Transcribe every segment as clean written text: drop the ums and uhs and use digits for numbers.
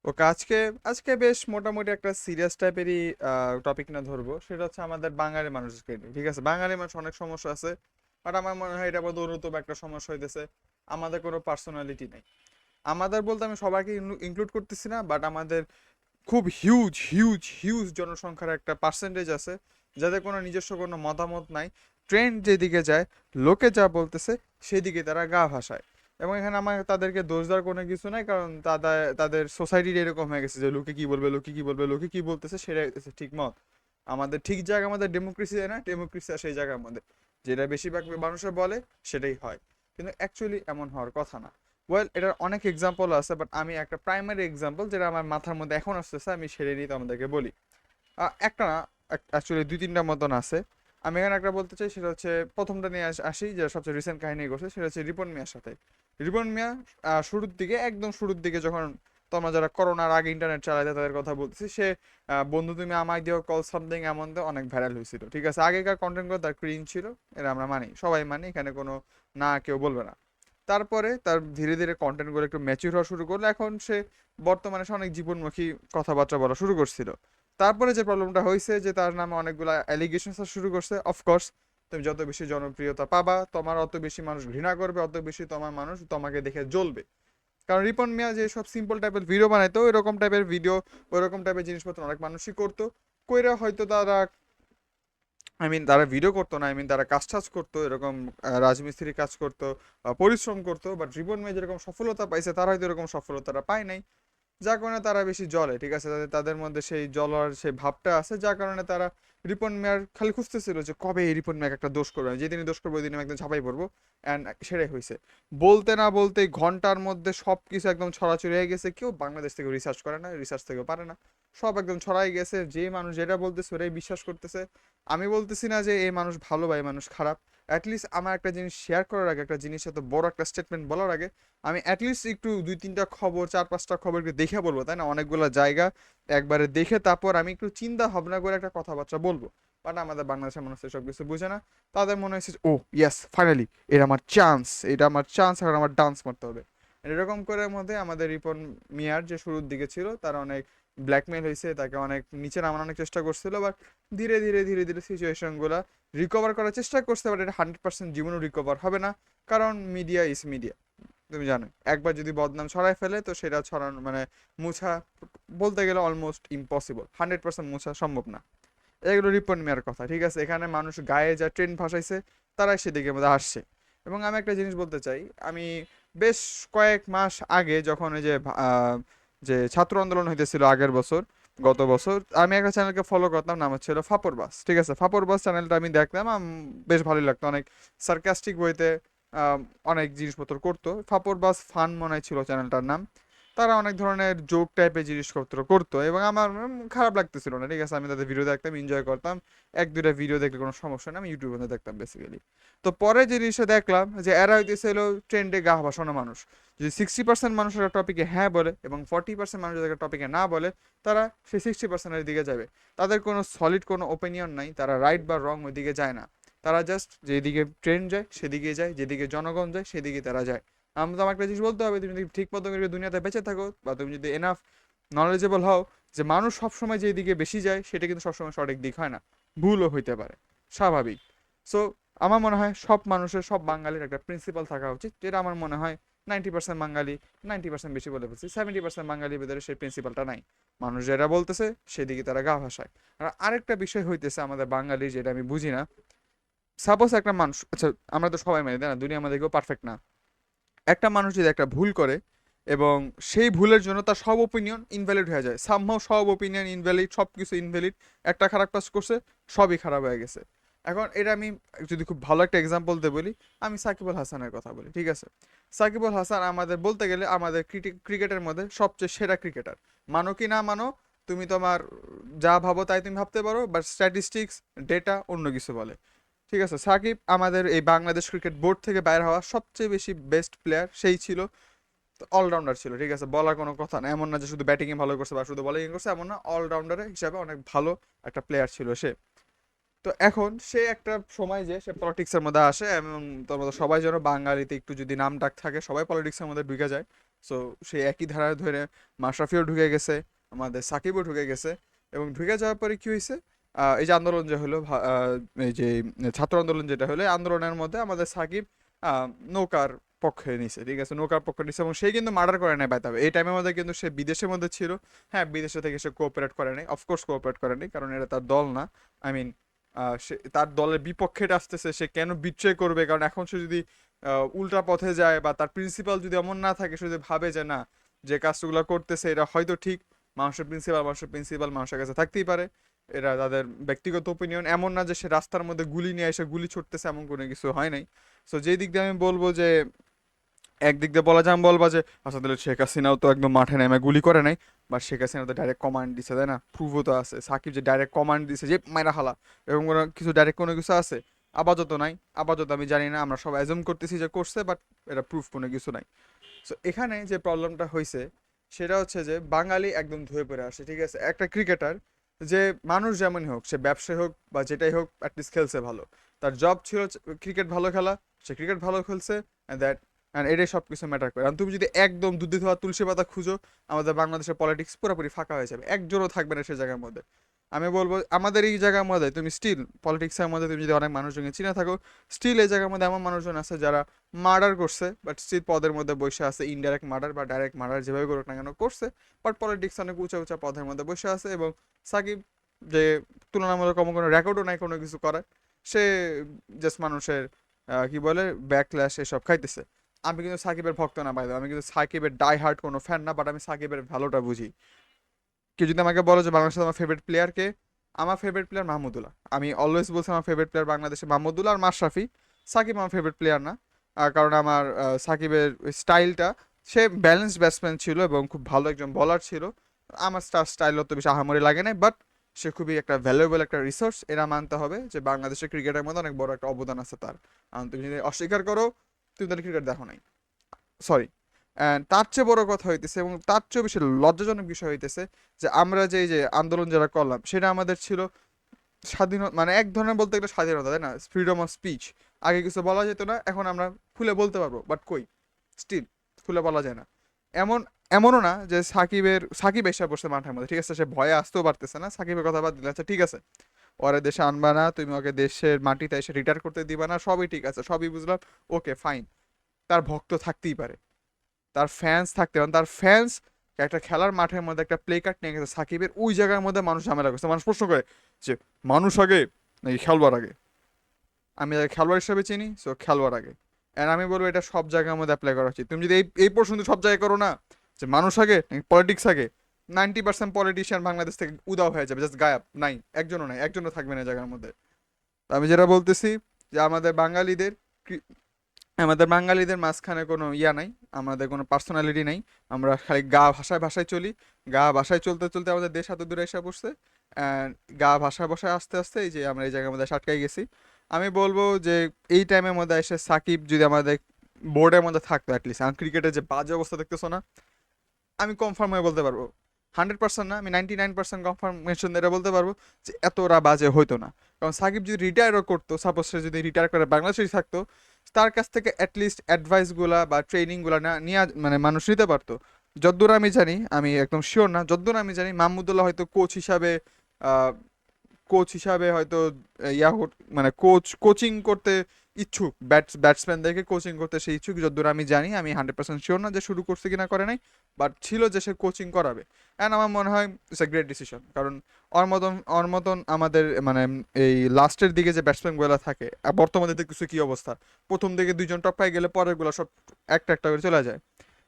ওকে, আজকে আজকে বেশ মোটামুটি একটা সিরিয়াস টাইপেরই টপিক না ধরবো। সেটা হচ্ছে আমাদের বাঙালি মানুষকে নিয়ে। ঠিক আছে, বাঙালি মানুষ অনেক সমস্যা আছে, বাট আমার মনে হয় এটা আবার অন্যতম একটা সমস্যা হইতেছে আমাদের কোনো পার্সোনালিটি নেই। আমাদের বলতে আমি সবাইকে ইনক্লুড করতেছি না, বাট আমাদের খুব হিউজ হিউজ হিউজ জনসংখ্যার একটা পার্সেন্টেজ আছে যাদের কোনো নিজস্ব কোনো মতামত নাই। ট্রেন্ড যেদিকে যায়, লোকে যা বলতেছে সেদিকে তারা গা ভাসায়। এবং এখানে আমার তাদেরকে দোষ দেওয়ার কোনো কিছু নাই, কারণ তাদের তাদের সোসাইটির এরকম হয়ে গেছে যে লোকে কি বলবে, লোকে কি বলবে, লোকে কি বলতেছে সেটাই হচ্ছে ঠিক মত। আমাদের ঠিক জায়গা আমাদের ডেমোক্রেসি, না ডেমোক্রেসি সেই জায়গার মধ্যে যেটা বেশিরভাগ মানুষের বলে সেটাই হয়, কিন্তু অ্যাকচুয়ালি এমন হওয়ার কথা না। ওয়েল, এটার অনেক এক্সাম্পল আছে, বাট আমি একটা প্রাইমারি এক্সাম্পল যেটা আমার মাথার মধ্যে এখন আসতেছে আমি সেটা নিয়ে তোমাদেরকে বলি। একটা না, অ্যাকচুয়ালি দুই তিনটা মতন আছে। আমি এখানে একটা বলতে চাই, সেটা হচ্ছে প্রথমটা নিয়ে আসি, যে সবচেয়ে রিসেন্ট কাহিনী করছে, সেটা হচ্ছে রিপন মিয়ার সাথে। রিপন মিয়া শুরুর দিকে, একদম শুরুর দিকে যখন তোমরা যারা করোনার আগে ইন্টারনেট চালাইতে তাদের কথা বলতেছি, সে বন্ধু তুমি আমায় দিও কল সামথিং এমন তো অনেক ভাইরাল হয়েছিল। ঠিক আছে, আগেকার কন্টেন্টগুলো তার ক্রিন ছিল, এটা আমরা মানি, সবাই মানি, এখানে কোনো না কেউ বলবে না। তারপরে তার ধীরে ধীরে কন্টেন্টগুলো একটু ম্যাচিউর হওয়া শুরু করলো, এখন সে বর্তমানে সে অনেক জীবনমুখী কথাবার্তা বলা শুরু করছিল। তারপরে যে প্রবলেমটা হয়েছে যে তার নামে অনেকগুলো অ্যালিগেশন শুরু করছে। অফকোর্স, তুমি যত বেশি জনপ্রিয়তা পাবা তোমার অত বেশি মানুষ ঘৃণা করবে, অত বেশি তোমার মানুষ তোমাকে দেখে জ্বলবে। কারণ রিপন মিয়া যে সব সিম্পল টাইপের ভিডিও বানাইতো, ওইরকম টাইপের ভিডিও, ওইরকম টাইপের জিনিসপত্র অনেক মানুষই করতো। কইরা হয়তো তারা, তারা ভিডিও করতো না, তারা কাজ টাজ করতো, এরকম রাজমিস্ত্রি কাজ করতো, পরিশ্রম করতো, বাট রিপন মিয়া যেরকম সফলতা পাইছে তারা হয়তো এরকম সফলতাটা পায় নাই। যার কারণে তারা বেশি জ্বলে। ঠিক আছে, তাদের তাদের মধ্যে সেই জ্বলার সেই ভাবটা আছে, যার কারণে তারা রিপন মিয়ার খালি খুঁজতেছিল যে কবে এই রিপন মিয়াকে একটা দোষ করবে, যেদিনই দোষ করবো ওই দিন আমি একদম ঝাঁপাই পড়বো। অ্যান্ড সেটাই হয়েছে। বলতে না বলতে ঘন্টার মধ্যে সব কিছু একদম ছড়াছড়ি হয়ে গেছে, কেউ বাংলাদেশ থেকে রিসার্চ করে না, রিসার্চ থেকেও পারে না, সব একদম ছড়াই গেছে, যে মানুষ যেটা বলতেছে ওরাই বিশ্বাস করতেছে। আমি বলতেছি না যে এই মানুষ ভালো বা এই মানুষ খারাপ। অ্যাটলিস্ট আমার একটা জিনিস শেয়ার করার আগে, একটা জিনিস এত বড় একটা স্টেটমেন্ট বলার আগে, আমি অ্যাটলিস্ট একটু দুই তিনটা খবর, চার পাঁচটা খবর একটু দেখে বলবো, তাই না? অনেকগুলো জায়গা একবারে দেখে তারপর আমি একটু চিন্তা ভাবনা করে একটা কথাবার্তা বলবো। বাট আমাদের বাংলাদেশের মানুষ এসব কিছু বুঝে না। তাদের মনে হয়েছে ও ইয়েস, ফাইনালি এটা আমার চান্স, এটা আমার চান্স, এখন আমার ডান্স মারতে হবে। এরকম করে মধ্যে আমাদের রিপন মিয়ার যে শুরুর দিকে ছিল তারা অনেক ব্ল্যাকমেল হয়েছে, তাকে অনেক নিচে নামানোর অনেক চেষ্টা করছিল, বাট ধীরে ধীরে ধীরে ধীরে সিচুয়েশনগুলো রিকভার করার চেষ্টা করছে, বাট এটা 100% জীবনও রিকভার হবে না। কারণ মিডিয়া ইজ মিডিয়া, তুমি জানো, একবার যদি বদনাম ছড়ায় ফেলে তো সেটা ছড়ানো মানে মুছা বলতে গেলে অলমোস্ট ইম্পসিবল, 100% মুছা সম্ভব না। এগুলো রিপন মিয়ার কথা। ঠিক আছে, এখানে মানুষ গায়ে যা ট্রেন্ড ভাসাইছে তারাই সেদিকে মধ্যে আসছে। এবং আমি একটা জিনিস বলতে চাই, আমি বেশ কয়েক মাস আগে যখন ওই যে যে ছাত্র আন্দোলন হইতেছিল আগের বছর, গত বছর, আমি একটা চ্যানেলকে ফলো করতাম, নাম হচ্ছিল ফাপর বাস। ঠিক আছে, ফাপর বাস চ্যানেলটা আমি দেখতাম, বেশ ভালোই লাগতো, অনেক সার্কাস্টিক বইতে অনেক জিনিসপত্র করতো। ফাপর বাস ফান মনে হয় ছিল চ্যানেলটার নাম। তারা অনেক ধরনের জোক টাইপের জিনিসপত্র করতো এবং আমার খারাপ লাগতেছিল না। ঠিক আছে, আমি তাদের ভিডিও দেখতাম, এনজয় করতাম। এক দুইটা ভিডিও দেখলে কোনো সমস্যা নেই, আমি ইউটিউবে দেখতাম বেসিক্যালি। তো পরে যে জিনিসটা দেখলাম যে এরা হইতেছে হলো ট্রেন্ডে গা ভাসানো মানুষ। যদি 60% মানুষ একটা টপিকে হ্যাঁ বলে এবং 40% মানুষ যদি একটা টপিকে না বলে, তারা সেই 60%-এর দিকে যাবে। তাদের কোনো সলিড কোনো ওপিনিয়ন নাই, তারা রাইট বা রং ওই দিকে যায় না। তারা জাস্ট যেদিকে ট্রেন্ড যায় সেদিকে যায়, যেদিকে জনগণ যায় সেদিকে তারা যায়। আমরা তো আমার একটা জিনিস বলতে হবে, তুমি যদি ঠিক মতো করে দুনিয়াতে বেঁচে থাকো বা তুমি যদি এনাফ নলেজেবল হও যে মানুষ সবসময় যেদিকে বেশি যায় সেটা কিন্তু সবসময় সঠিক দিক হয় না, ভুলও হইতে পারে, স্বাভাবিক। সো আমার মনে হয় সব মানুষের, সব বাঙালির একটা প্রিন্সিপাল থাকা উচিত, যেটা আমার মনে হয় 90% বাঙালি, 90% বেশি বলে ফেলছি, 70% বাঙালির ভিতরে সেই প্রিন্সিপালটা নাই। মানুষ যেটা বলতেছে সেদিকে তারা গা ভাসায়। আর আরেকটা বিষয় হইতেছে আমাদের বাঙালি, যেটা আমি বুঝি না। সাপোজ একটা মানুষ, আচ্ছা আমরা তো সবাই মানি তাই না, দুনিয়া আমাদের কেউ পারফেক্ট না। একটা মানুষ যদি একটা ভুল করে এবং সেই ভুলের জন্য তার সব ওপিনিয়ন ইনভ্যালিড হয়ে যায়, সামহাও সব ওপিনিয়ন ইনভ্যালিড, সব কিছু ইনভ্যালিড, একটা খারাপ কাজ করছে সবই খারাপ হয়ে গেছে। এখন এটা আমি যদি খুব ভালো একটা এক্সাম্পল দিয়ে বলি, আমি সাকিব আল হাসানের কথা বলি। ঠিক আছে, সাকিব আল হাসান আমাদের বলতে গেলে আমাদের ক্রিকেটের মধ্যে সবচেয়ে সেরা ক্রিকেটার। মানো কি না মানো, তুমি তোমার যা ভাবো তাই তুমি ভাবতে পারো, বাট স্ট্যাটিস্টিক্স, ডেটা অন্য কিছু বলে। ঠিক আছে, সাকিব আমাদের এই বাংলাদেশ ক্রিকেট বোর্ড থেকে বাইরে হওয়া সবচেয়ে বেশি বেস্ট প্লেয়ার সেই ছিল। অলরাউন্ডার ছিল, ঠিক আছে, বলার কোনো কথা না, এমন না যে শুধু ব্যাটিংয়ে ভালো করছে বা শুধু বোলিং করছে, এমন না, অলরাউন্ডারের হিসাবে অনেক ভালো একটা প্লেয়ার ছিল সে। তো এখন সে একটা সময় যে সে পলিটিক্সের মধ্যে আসে এবং তোর মতো সবাই যেন বাঙালিতে একটু যদি নাম ডাক থাকে সবাই পলিটিক্সের মধ্যে ঢুকে যায়। সো সেই একই ধারা ধরে মাশরাফিও ঢুকে গেছে, আমাদের সাকিবও ঢুকে গেছে। এবং ঢুকে যাওয়ার পরে কি হয়েছে, এই যে আন্দোলন যে হলো এই যে ছাত্র আন্দোলন যেটা হলো, এই আন্দোলনের মধ্যে আমাদের সাকিব আহ, নৌকার পক্ষে নিছে, ঠিক আছে, নৌকার পক্ষে নিছে। এবং সে কিন্তু মার্ডার করে নাই বাইতে হবে, এই টাইমের মধ্যে কিন্তু সে বিদেশের মধ্যে ছিল। হ্যাঁ, বিদেশে থেকে সে কোঅপারেট করে নাই, অফকোর্স কোঅপারেট করে নাই, কারণ এটা তার দল না। আই মিন, সে তার দলের বিপক্ষে আসতেছে, সে কেন বিট্রে করবে? কারণ এখন সে যদি উল্টা পথে যায়, বা তার প্রিন্সিপাল যদি এমন না থাকে, সে যদি ভাবে যে না, যে কাজগুলো করতেছে এটা হয়তো ঠিক, মানুষের প্রিন্সিপাল মানুষের কাছে থাকতেই পারে, এরা তাদের ব্যক্তিগত ওপিনিয়ন, এমন না যে সে রাস্তার মধ্যে গুলি নিয়ে এসে গুলি ছুটতেছে, এমন কোনো কিছু হয় নাই। সো যেই দিক দিয়ে আমি বলবো যে, একদিক দিয়ে বলা যায়, আমি বলবা যে আচ্ছা তাহলে শেখ হাসিনাও তো একদম মাঠে নেমে গুলি করে নাই, বা শেখ হাসিনা তো ডাইরেক্ট কমান্ড দিছে, তাই না? প্রুফও তো আছে, সাকিব যে ডাইরেক্ট কমান্ড দিছে যে মাইরা হালা, এরকম কোনো কিছু ডাইরেক্ট কোনো কিছু আছে? আপাতত নাই, আপাতত আমি জানি না, আমরা সব অ্যাজুম করতেছি যে করছে, বাট এটা প্রুফ কোনো কিছু নাই। সো এখানে যে প্রবলেমটা হয়েছে সেটা হচ্ছে যে বাঙালি একদম ধুয়ে পড়ে আসে, ঠিক আছে? একটা ক্রিকেটার, যে মানুষ যেমনই হোক, সে ব্যবসায়ী হোক বা যেটাই হোক, অ্যাটলিস্ট খেলছে ভালো, তার জব ছিল ক্রিকেট ভালো খেলা, সে ক্রিকেট ভালো খেলছে, দ্যাট, অ্যান্ড এটাই সব কিছু ম্যাটার করে। আর তুমি যদি একদম দুধে ধোয়া তুলসী পাতা খুঁজো, আমাদের বাংলাদেশের পলিটিক্স পুরোপুরি ফাঁকা হয়ে যাবে, একজনও থাকবে না সে জায়গার মধ্যে। আমি বলবো আমাদের এই জায়গার মধ্যে তুমি স্টিল পলিটিক্সের মধ্যে তুমি যদি অনেক মানুষজনকে চিনে থাকো, স্টিল এই জায়গার মধ্যে এমন মানুষজন আছে যারা মার্ডার করছে, বাট স্টিল পদের মধ্যে বসে আছে, ইনডাইরেক্ট মার্ডার বা ডাইরেক্ট মার্ডার যেভাবে করুক না কেন করছে, বাট পলিটিক্স অনেক উঁচা উঁচা পদের মধ্যে বসে আছে। এবং সাকিব, যে তুলনামূলক কম কোনো রেকর্ডও নাই কোনো কিছু করার, সে জাস্ট মানুষের কি বলে ব্যাকল্যাশ এসব খাইতেছে। আমি কিন্তু সাকিবের ভক্ত না, বাইরে আমি কিন্তু সাকিবের ডাই হার্ট কোনো ফ্যান না, বাট আমি সাকিবের ভালোটা বুঝি। কেউ যদি আমাকে বলো যে বাংলাদেশের আমার ফেভারিট প্লেয়ার কে, আমার ফেভারিট প্লেয়ার মাহমুদুল্লাহ। আমি অলওয়েজ বলছি আমার ফেভারিট প্লেয়ার বাংলাদেশে মাহমুদুল্লাহ আর মাশরাফি। সাকিব আমার ফেভারিট প্লেয়ার না। কারণ আমার সাকিবের স্টাইলটা, সে ব্যালেন্স ব্যাটসম্যান ছিল এবং খুব ভালো একজন বলার ছিল। আমার স্টাইল অত বেশি আহামরি লাগে না, বাট সে খুবই একটা ভ্যালুয়েবল একটা রিসোর্স, এরা মানতে হবে যে বাংলাদেশের ক্রিকেটের মধ্যে অনেক বড় একটা অবদান আছে তার। তুমি যদি অস্বীকার করো, তুমি তাহলে ক্রিকেট দেখো নাই, সরি। তার চেয়ে বড় কথা হইতেছে এবং তার চেয়ে বেশি লজ্জাজনক বিষয় হইতেছে যে আমরা যে এই যে আন্দোলন যারা করলাম, সেটা আমাদের ছিল স্বাধীনতা, মানে এক ধরনের বলতে গেলে স্বাধীনতা, তাই না? Freedom of speech. আগে কিছু বলা যেত না, এখন আমরা খুলে বলতে পারবো, বাট কই, স্টিল খুলে বলা যায় না। এমন এমনও না যে সাকিব এসে বসে মাঠের মধ্যে, ঠিক আছে, সে ভয়ে আসতেও পারতেছে না, সাকিবের কথা বাদ দিলে আচ্ছা ঠিক আছে, ওরে দেশে আনবা না, তুমি ওকে দেশের মাটিতে এসে রিটায়ার করতে দিবা না, সবই ঠিক আছে, সবই বুঝলাম, ওকে ফাইন। তার ভক্ত থাকতেই পারে, তার ফ্যান্স থাকতে পারে, তার ফ্যান্স একটা খেলার মাঠের মধ্যে একটা প্লে কার্ড নিয়ে গেছে সাকিবের, ওই জায়গার মধ্যে মানুষ ঝামেলা করছে, মানুষ প্রশ্ন করে যে মানুষ আগে নাকি খেলোয়াড় আগে? আমি তাকে খেলোয়াড় হিসেবে চিনি, সো খেলোয়াড় আগে। অ্যান্ড আমি বলবো এটা সব জায়গার মধ্যে অ্যাপ্লাই করা উচিত। তুমি যদি এই প্রশ্ন সব জায়গায় করো না, যে মানুষ আগে নাকি পলিটিক্স আগে, 90% পলিটিশিয়ান বাংলাদেশ থেকে উদাও হয়ে যাবে, জাস্ট গায়াব, নাই, একজনও নাই, একজনও থাকবে না এই জায়গার মধ্যে। তো আমি যেটা বলতেছি যে আমাদের বাঙালিদের মাঝখানে কোনো ইয়া নাই, আমাদের কোনো পার্সোনালিটি নাই, আমরা খালি গা ভাষায় ভাষায় চলি। গা ভাষায় চলতে চলতে আমাদের দেশ এত দূরে এসে পড়ছে, অ্যান্ড গা ভাষায় ভাষায় আস্তে আস্তে এই যে আমরা এই জায়গার মধ্যে এসে আটকাই গেছি। আমি বলবো যে এই টাইমের মধ্যে এসে সাকিব যদি আমাদের বোর্ডের মধ্যে থাকতো অ্যাটলিস্ট, আমার ক্রিকেটের যে বাজে অবস্থা দেখতেছো না, আমি কনফার্ম হয়ে বলতে পারবো, 100% না, আমি 99% কনফার্মেশন এটা বলতে পারবো যে এতটা বাজে হইতো না। কারণ সাকিব যদি রিটায়ারও করতো, সাপোজ সে যদি রিটায়ার করে বাংলাদেশেই থাকতো, তার কাছ থেকে অ্যাটলিস্ট অ্যাডভাইসগুলা বা ট্রেনিংগুলা না নিয়ে মানে মানুষ নিতে পারতো। যদ্দূর আমি জানি, আমি একদম শিওর না, যদ্দূর আমি জানি মাহমুদুল্লাহ হয়তো কোচ হিসাবে হয়তো মানে কোচিং করতে ইচ্ছুক, ব্যাটসম্যানদেরকে কোচিং করতে সে ইচ্ছুক, যতদূর আমি জানি। আমি 100% শিওর না যে শুরু করছে কিনা করে নাই, বাট ছিল যে সে কোচিং করাবে। অ্যান্ড আমার মনে হয় ইটস এ গ্রেট ডিসিশন, কারণ ওর মতন আমাদের মানে এই লাস্টের দিকে যে ব্যাটসম্যানগুলো থাকে, আর বর্তমানে দেখতেছো কি অবস্থা, প্রথম দিকে দুইজন টপকাই গেলে পরেরগুলো সব একটা একটা করে চলে যায়।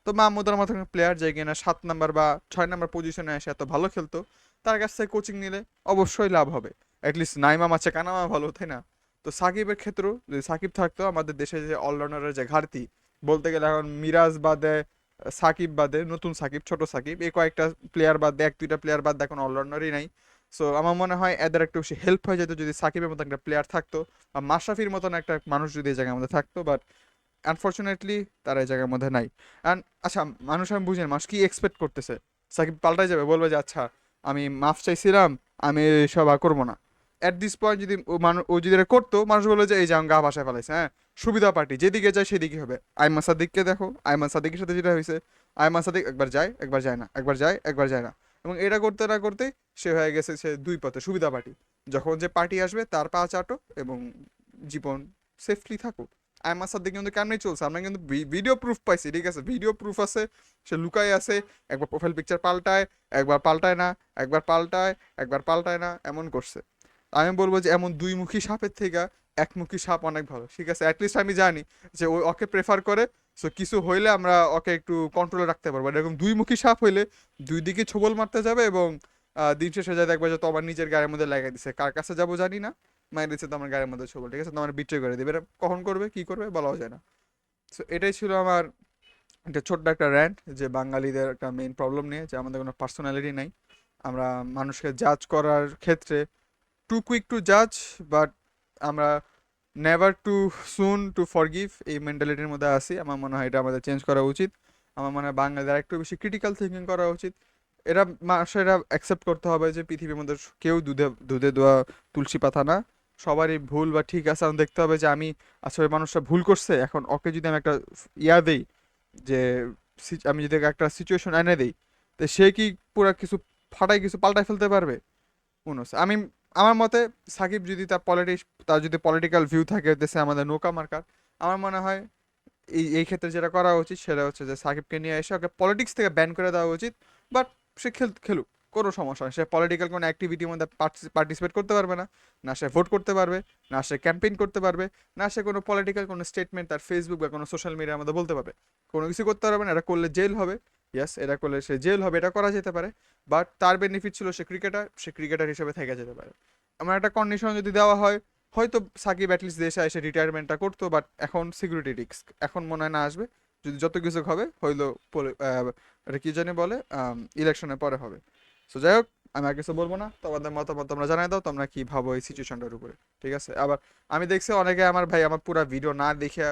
তো মাহমুদের মতো প্লেয়ার যে কিনা 7 নাম্বার বা 6 নাম্বার পজিশনে এসে এত ভালো খেলতো, তার কাছ থেকে কোচিং নিলে অবশ্যই লাভ হবে। অ্যাটলিস্ট নাইমা মাছে কানামা ভালো, তাই না? তো সাকিবের ক্ষেত্রেও যদি সাকিব থাকতো, আমাদের দেশে যে অলরাউন্ডারের যে ঘাটতি, বলতে গেলে এখন মিরাজ বাদে, সাকিব বাদে, নতুন সাকিব, ছোট সাকিব, এই কয়েকটা প্লেয়ার বাদে, এক দুইটা প্লেয়ার বাদে এখন অলরাউন্ডারই নাই। সো আমার মনে হয় এদের একটু বেশি হেল্প হয়ে যেত যদি সাকিবের মতো একটা প্লেয়ার থাকতো, বা মাশরাফির মতন একটা মানুষ যদি এই জায়গার মধ্যে থাকতো, বাট আনফর্চুনেটলি তারা এই জায়গার মধ্যে নাই। অ্যান্ড আচ্ছা, মানুষ, আমি বুঝি না মানুষ কি এক্সপেক্ট করতেছে, সাকিব পাল্টাই যাবে, বলবে যে আচ্ছা আমি মাফ চাইছিলাম, আমি এসব আর করবো না। অ্যাট দিস পয়েন্ট যদি ও যদি এটা করতো, মানুষ বলবে যে এই যে আমি গা ভাষায় ফেলাইছে, হ্যাঁ, সুবিধা পার্টি যেদিকে যায় সেদিকে হবে। আইমান সাদিককে দেখো, আইমান সাদিকের সাথে যেটা হয়েছে, আয়মান সাদিক একবার যায় একবার যায় না, একবার যায় একবার যায় না, এবং এটা করতে না করতেই সে হয়ে গেছে সে দুই পথে সুবিধা পার্টি। যখন যে পার্টি আসবে তার পা চাটো এবং জীবন সেফলি থাকুক। আয়মান সাদিক কিন্তু কেমনি চলছে, আমরা কিন্তু ভিডিও প্রুফ পাইছি, ঠিক আছে, ভিডিও প্রুফ আছে, সে লুকাই আছে, একবার প্রোফাইল পিকচার পাল্টায়, একবার পাল্টায় না, একবার পাল্টায়, একবার পাল্টায় না, এমন করছে। আমি বলবো যে এমন দুইমুখী সাপের থেকে একমুখী সাপ অনেক ভালো, ঠিক আছে, অ্যাটলিস্ট আমি জানি যে ওই ওকে প্রেফার করে। সো কিছু হইলে আমরা ওকে একটু কন্ট্রোলে রাখতে পারবো। আর এরকম দুই মুখী সাপ হইলে দুই দিকে ছোবল মারতে যাবে, এবং দিন শেষে যায় দেখবে যে তো আমার নিজের গায়ের মধ্যে লাগাই দিছে, কার কাছে যাবো জানি না, মাই দিচ্ছে তো আমার গায়ের মধ্যে ছোবল, ঠিক আছে, তো আমার বিট্রে করে দেবে। এটা কখন করবে কি করবে বলাও যায় না। সো এটাই ছিল আমার একটা ছোট্ট একটা র্যান্ট, যে বাঙালিদের একটা মেইন প্রবলেম নিয়ে, যে আমাদের কোনো পার্সোনালিটি নাই। আমরা মানুষকে জাজ করার ক্ষেত্রে টু কুইক টু জাজ, বাট আমরা never too soon to forgive, এই মেন্টালিটির মধ্যে আসি। আমার মনে হয় এটা আমাদের চেঞ্জ করা উচিত। আমার মনে হয় বাঙালিদের একটু বেশি ক্রিটিক্যাল থিঙ্কিং করা উচিত। এরা মানুষেরা অ্যাকসেপ্ট করতে হবে যে পৃথিবীর মধ্যে কেউ দুধে দুধে দোয়া তুলসী পাতা না, সবারই ভুল বা ঠিক আছে। আমি দেখতে হবে যে আমি আসলে মানুষটা ভুল করছে, এখন ওকে যদি আমি একটা ইয়া দেই, যে আমি যদি ওকে একটা সিচুয়েশন এনে দিই, তো সে কি পুরো কিছু ফাটাই কিছু পাল্টাই ফেলতে পারবে? উনোস আমি আমার মতে সাকিব যদি তার যদি পলিটিক্যাল ভিউ থাকে দেশে আমাদের নৌকা মার্কার, আমার মনে হয় এই এই ক্ষেত্রে যেটা করা উচিত সেটা হচ্ছে যে সাকিবকে নিয়ে এসে ওকে পলিটিক্স থেকে ব্যান করে দেওয়া উচিত। বাট সে খেলুক, কোনো সমস্যা নেই, সে পলিটিক্যাল কোনো অ্যাক্টিভিটির মধ্যে পার্টিসিপেট করতে পারবে না, না সে ভোট করতে পারবে, না সে ক্যাম্পেইন করতে পারবে, না সে কোনো পলিটিক্যাল কোনো স্টেটমেন্ট তার ফেসবুক বা কোনো সোশ্যাল মিডিয়ার মধ্যে বলতে পারবে, কোনো কিছু করতে পারবে না। এটা করলে জেল হবে, ইয়েস, এটা করলে সে জেল হবে, এটা করা যেতে পারে। বাট তার বেনিফিট ছিল সে ক্রিকেটার হিসেবে থেকে যেতে পারে। আমার একটা কন্ডিশন যদি দেওয়া হয়, হয়তো সাকিব অ্যাটলিস্ট দেশে এসে রিটায়ারমেন্টটা করতো, বাট এখন সিকিউরিটি রিস্ক, এখন মনে হয় না আসবে। যদি যত কিছু হবে হইলো এটা কি জানি বলে, ইলেকশনের পরে হবে। সো যাই হোক, আমি আর কিছু বলবো না, তোমাদের মতামত তোমরা জানাই দাও, তোমরা কি ভাবো এই সিচুয়েশনটার উপরে, ঠিক আছে। আবার আমি দেখছি অনেকে আমার ভাই আমার পুরা ভিডিও না দেখে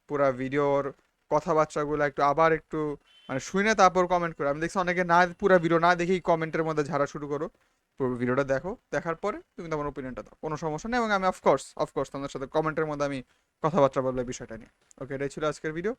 পুরা ভিডিওর কথাবার্তাগুলো একটু আবার একটু মানে শুনে তারপর কমেন্ট করে, আমি দেখছি অনেকে না পুরা ভিডিও না দেখেই কমেন্টের মধ্যে ঝাড়া শুরু করো। পুরো ভিডিওটা দেখো, দেখার পরে তুমি তোমার ওপিনিয়নটা দাও, কোনো সমস্যা নেই, এবং আমি অফকোর্স তোমাদের সাথে কমেন্টের মধ্যে আমি কথাবার্তা বলবো এই বিষয়টা নিয়ে। ওকে, এটাই ছিল আজকের ভিডিও।